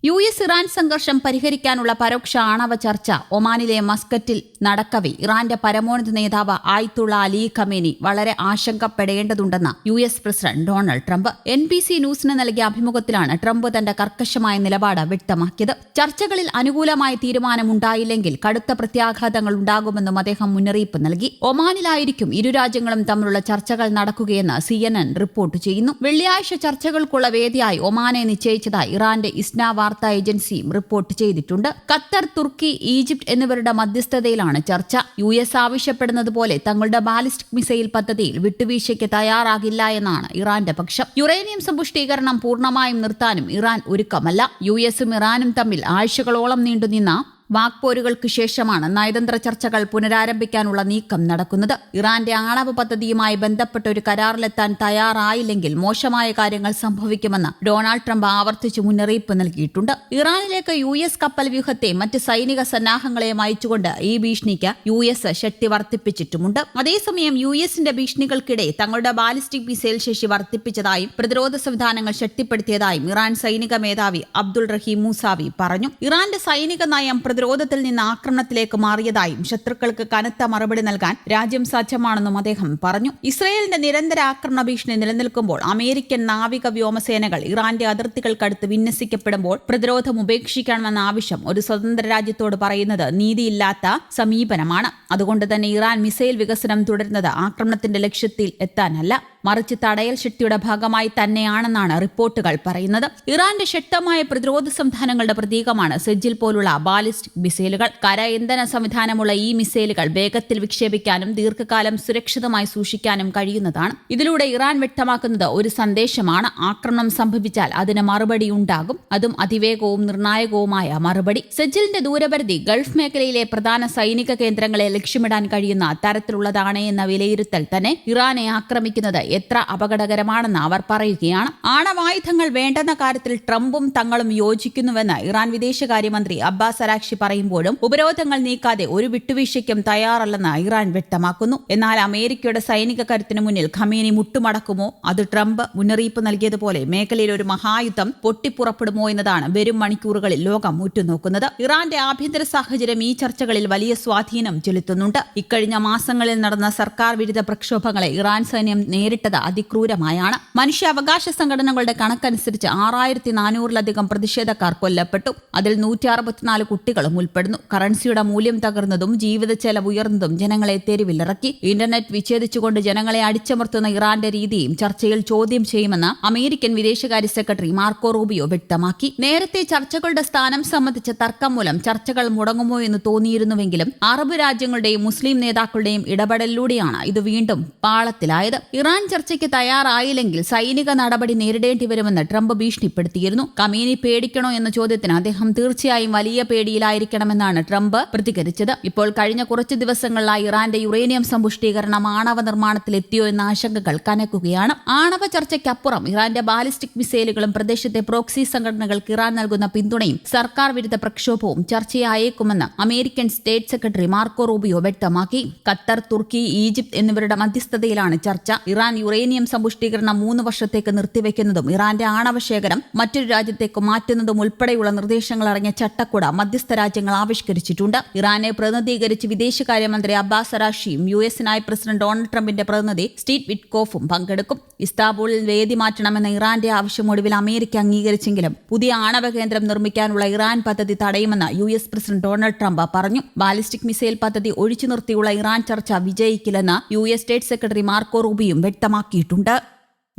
US-ഇറാൻ സംഘർഷം പരിഹരിക്കാനുള്ള പരോക്ഷ ആണവ ചർച്ച ഒമാനിലെ മസ്കറ്റിൽ നടക്കവെ ഇറാന്റെ പരമോന്നത നേതാവ് ആയത്തുള്ള അലി ഖമേനി വളരെ ആശങ്കപ്പെടേണ്ടതുണ്ടെന്ന് US president Donald Trump. NBC ന്യൂസിന് നൽകിയ അഭിമുഖത്തിലാണ് ട്രംപ് തന്റെ കർക്കശമായ നിലപാട് വ്യക്തമാക്കിയത്. ചർച്ചകളിൽ അനുകൂലമായ തീരുമാനമുണ്ടായില്ലെങ്കിൽ കടുത്ത പ്രത്യാഘാതങ്ങൾ ഉണ്ടാകുമെന്നും അദ്ദേഹം മുന്നറിയിപ്പ് നൽകി. ഒമാനിലായിരിക്കും ഇരു രാജ്യങ്ങളും തമ്മിലുള്ള ചർച്ചകൾ നടക്കുകയെന്ന് CNN റിപ്പോർട്ട് ചെയ്യുന്നു. വെള്ളിയാഴ്ച ചർച്ചകൾക്കുള്ള വേദിയായി ഒമാനെ നിശ്ചയിച്ചതായി ഇറാന്റെ ഇസ്ന വാർത്താ ഏജൻസിയും റിപ്പോർട്ട് ചെയ്തിട്ടുണ്ട്. ഖത്തർ, തുർക്കി, ഈജിപ്ത് എന്നിവരുടെ മധ്യസ്ഥതയിലാണ് ചർച്ച. US ആവശ്യപ്പെടുന്നത് പോലെ തങ്ങളുടെ ബാലിസ്റ്റിക് മിസൈൽ പദ്ധതിയിൽ വിട്ടുവീഴ്ചയ്ക്ക് തയ്യാറാകില്ല എന്നാണ് ഇറാന്റെ പക്ഷം. യുറേനിയം സമ്പുഷ്ടീകരണം പൂർണ്ണമായും നിർത്താനും ഇറാൻ ഒരുക്കമല്ല. US-ഉം ഇറാനും തമ്മിൽ ആഴ്ചകളോളം നീണ്ടുനിന്ന വാക്പോരുകൾക്ക് ശേഷമാണ് നയതന്ത്ര ചർച്ചകൾ പുനരാരംഭിക്കാനുള്ള നീക്കം നടക്കുന്നത്. ഇറാന്റെ ആണവ പദ്ധതിയുമായി ബന്ധപ്പെട്ട ഒരു കരാറിലെത്താൻ തയ്യാറായില്ലെങ്കിൽ മോശമായ കാര്യങ്ങൾ സംഭവിക്കുമെന്ന് ഡൊണാൾഡ് ട്രംപ് ആവർത്തിച്ച് മുന്നറിയിപ്പ് നൽകിയിട്ടുണ്ട്. ഇറാനിലേക്ക് US കപ്പൽ വ്യൂഹത്തെ മറ്റ് സൈനിക സന്നാഹങ്ങളെയും അയച്ചുകൊണ്ട് ഈ ഭീഷണിക്ക് US ശക്തി വർദ്ധിപ്പിച്ചിട്ടുമുണ്ട്. അതേസമയം US-ന്റെ ഭീഷണികൾക്കിടെ തങ്ങളുടെ ബാലിസ്റ്റിക് മിസൈൽ ശേഷി വർദ്ധിപ്പിച്ചതായും പ്രതിരോധ സംവിധാനങ്ങൾ ശക്തിപ്പെടുത്തിയതായും ഇറാൻ സൈനിക മേധാവി അബ്ദുൾ റഹീം മൂസാവി പറഞ്ഞു. ഇറാന്റെ സൈനിക നയം പ്രതിരോധത്തിൽ നിന്ന് ആക്രമണത്തിലേക്ക് മാറിയതായും ശത്രുക്കൾക്ക് കനത്ത മറുപടി നൽകാൻ രാജ്യം സജ്ജമാണെന്നും അദ്ദേഹം പറഞ്ഞു. ഇസ്രയേലിന്റെ നിരന്തര ആക്രമണ ഭീഷണി നിലനിൽക്കുമ്പോൾ അമേരിക്കൻ നാവിക വ്യോമസേനകൾ ഇറാന്റെ അതിർത്തികൾക്കടുത്ത് വിന്യസിക്കപ്പെടുമ്പോൾ പ്രതിരോധം ഉപേക്ഷിക്കണമെന്ന ആവശ്യം ഒരു സ്വതന്ത്ര രാജ്യത്തോട് പറയുന്നത് നീതിയില്ലാത്ത സമീപനമാണ്. അതുകൊണ്ട് തന്നെ ഇറാൻ മിസൈൽ വികസനം തുടരുന്നത് ആക്രമണത്തിന്റെ ലക്ഷ്യത്തിൽ എത്താനല്ല, മറിച്ച് തടയൽ ശക്തിയുടെ ഭാഗമായി തന്നെയാണെന്നാണ് റിപ്പോർട്ടുകൾ പറയുന്നത്. ഇറാന്റെ ശക്തമായ പ്രതിരോധ സംവിധാനങ്ങളുടെ പ്രതീകമാണ് സെജിൽ പോലുള്ള ബാലിസ്റ്റിക് മിസൈലുകൾ. കര ഇന്ധന സംവിധാനമുള്ള ഈ മിസൈലുകൾ വേഗത്തിൽ വിക്ഷേപിക്കാനും ദീർഘകാലം സുരക്ഷിതമായി സൂക്ഷിക്കാനും കഴിയുന്നതാണ്. ഇതിലൂടെ ഇറാൻ വ്യക്തമാക്കുന്നത് ഒരു സന്ദേശമാണ്: ആക്രമണം സംഭവിച്ചാൽ അതിന് മറുപടി ഉണ്ടാകും, അതും അതിവേഗവും നിർണായകവുമായ മറുപടി. സെജിലിന്റെ ദൂരപരിധി ഗൾഫ് മേഖലയിലെ പ്രധാന സൈനിക കേന്ദ്രങ്ങളെ ലക്ഷ്യമിടാൻ കഴിയുന്ന തരത്തിലുള്ളതാണ് എന്ന വിലയിരുത്തൽ തന്നെ ഇറാനെ ആക്രമിക്കുന്നത് എത്ര അപകടകരമാണെന്ന് അവർ പറയുകയാണ്. ആണവായുധങ്ങൾ വേണ്ടെന്ന കാര്യത്തിൽ ട്രംപും തങ്ങളും യോജിക്കുന്നുവെന്ന് ഇറാൻ വിദേശകാര്യമന്ത്രി അബ്ബാസ് അരാക്ചി പറയുമ്പോഴും ഉപരോധങ്ങൾ നീക്കാതെ ഒരു വിട്ടുവീഴ്ചയ്ക്കും തയ്യാറല്ലെന്ന് ഇറാൻ വ്യക്തമാക്കുന്നു. എന്നാൽ അമേരിക്കയുടെ സൈനിക കരുത്തിന് മുന്നിൽ ഖമേനി മുട്ടുമടക്കുമോ, അത് ട്രംപ് മുന്നറിയിപ്പ് നൽകിയതുപോലെ മേഖലയിൽ ഒരു മഹായുദ്ധം പൊട്ടിപ്പുറപ്പെടുമോ എന്നതാണ് വരും മണിക്കൂറുകളിൽ ലോകം ഉറ്റുനോക്കുന്നത്. ഇറാന്റെ ആഭ്യന്തര സാഹചര്യം ഈ ചർച്ചകളിൽ വലിയ സ്വാധീനം ചെലുത്തുന്നുണ്ട്. ഇക്കഴിഞ്ഞ മാസങ്ങളിൽ നടന്ന സർക്കാർ വിരുദ്ധ പ്രക്ഷോഭങ്ങളെ ഇറാൻ സൈന്യം നേരിട്ടത് അതിക്രൂരമായാണ്. മനുഷ്യാവകാശ സംഘടനകളുടെ കണക്കനുസരിച്ച് 6400-ലധികം പ്രതിഷേധക്കാർ കൊല്ലപ്പെട്ടു. അതിൽ 164 കുട്ടികളും ഉൾപ്പെടുന്നു. കറൻസിയുടെ മൂല്യം തകർന്നതും ജീവിത ചെലവ് ഉയർന്നതും ജനങ്ങളെ തെരുവിലിറക്കി. ഇന്റർനെറ്റ് വിച്ഛേദിച്ചുകൊണ്ട് ജനങ്ങളെ അടിച്ചമർത്തുന്ന ഇറാന്റെ രീതിയും ചർച്ചയിൽ ചോദ്യം ചെയ്യുമെന്ന് അമേരിക്കൻ വിദേശകാര്യ സെക്രട്ടറി മാർക്കോ റൂബിയോ വ്യക്തമാക്കി. നേരത്തെ ചർച്ചകളുടെ സ്ഥാനം സംബന്ധിച്ച തർക്കം മൂലം ചർച്ചകൾ മുടങ്ങുമോ എന്ന് തോന്നിയിരുന്നുവെങ്കിലും അറബ് രാജ്യങ്ങളുടെയും മുസ്ലിം നേതാക്കളുടെയും ഇടപെടലിലൂടെയാണ് ഇത് വീണ്ടും പാളത്തിലായത്. ഇറാൻ ചർച്ചയ്ക്ക് തയ്യാറായില്ലെങ്കിൽ സൈനിക നടപടി നേരിടേണ്ടി വരുമെന്ന് ട്രംപ് ഭീഷണിപ്പെടുത്തിയിരുന്നു. ഖമേനി പേടിക്കണോ എന്ന ചോദ്യത്തിന് അദ്ദേഹം തീർച്ചയായും വലിയ പേടിയിലായിരിക്കണമെന്നാണ് ട്രംപ് പ്രതികരിച്ചത്. ഇപ്പോൾ കഴിഞ്ഞ കുറച്ചു ദിവസങ്ങളിലായി ഇറാന്റെ യുറേനിയം സമ്പുഷ്ടീകരണം ആണവ നിർമ്മാണത്തിലെത്തിയോ എന്ന ആശങ്കകൾ കനക്കുകയാണ്. ആണവ ചർച്ചയ്ക്കപ്പുറം ഇറാന്റെ ബാലിസ്റ്റിക് മിസൈലുകളും പ്രദേശത്തെ പ്രോക്സി സംഘടനകൾക്ക് ഇറാൻ നൽകുന്ന പിന്തുണയും സർക്കാർ വിരുദ്ധ പ്രക്ഷോഭവും ചർച്ചയായേക്കുമെന്ന് American state secretary Marco Rubio വ്യക്തമാക്കി. ഖത്തർ, തുർക്കി, ഈജിപ്ത് എന്നിവരുടെ മധ്യസ്ഥതയിലാണ് ചർച്ച. ഇറാൻ യുറേനിയം സമ്പുഷ്ടീകരണം 3 വർഷത്തേക്ക് നിർത്തിവെക്കുന്നതും ഇറാന്റെ ആണവശേഖരം മറ്റൊരു രാജ്യത്തേക്ക് മാറ്റുന്നതും ഉൾപ്പെടെയുള്ള നിർദ്ദേശങ്ങൾ അടങ്ങിയ ചട്ടക്കൂട് മധ്യസ്ഥ രാജ്യങ്ങൾ ആവിഷ്കരിച്ചിട്ടുണ്ട്. ഇറാനെ പ്രതിനിധീകരിച്ച് വിദേശകാര്യമന്ത്രി അബ്ബാസ് അരാക്ചിയും US-നായി പ്രസിഡന്റ് ഡൊണാൾഡ് ട്രംപിന്റെ പ്രതിനിധി സ്റ്റീവ് വിറ്റ്കോഫും പങ്കെടുക്കും. ഇസ്താംബൂളിൽ വേദി മാറ്റണമെന്ന ഇറാന്റെ ആവശ്യം ഒടുവിൽ അമേരിക്ക അംഗീകരിച്ചെങ്കിലും പുതിയ ആണവ കേന്ദ്രം നിർമ്മിക്കാനുള്ള ഇറാൻ പദ്ധതി തടയുമെന്ന് US പ്രസിഡന്റ് ഡൊണാൾഡ് ട്രംപ് പറഞ്ഞു. ബാലിസ്റ്റിക് മിസൈൽ പദ്ധതി ഒഴിച്ചു നിർത്തിയുള്ള ഇറാൻ ചർച്ച വിജയിക്കില്ലെന്ന് US സ്റ്റേറ്റ് സെക്രട്ടറി മാർക്കോ റൂബിയും വ്യക്തമാക്കിയിട്ടുണ്ട്.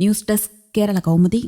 News desk, Kerala Kaumudi.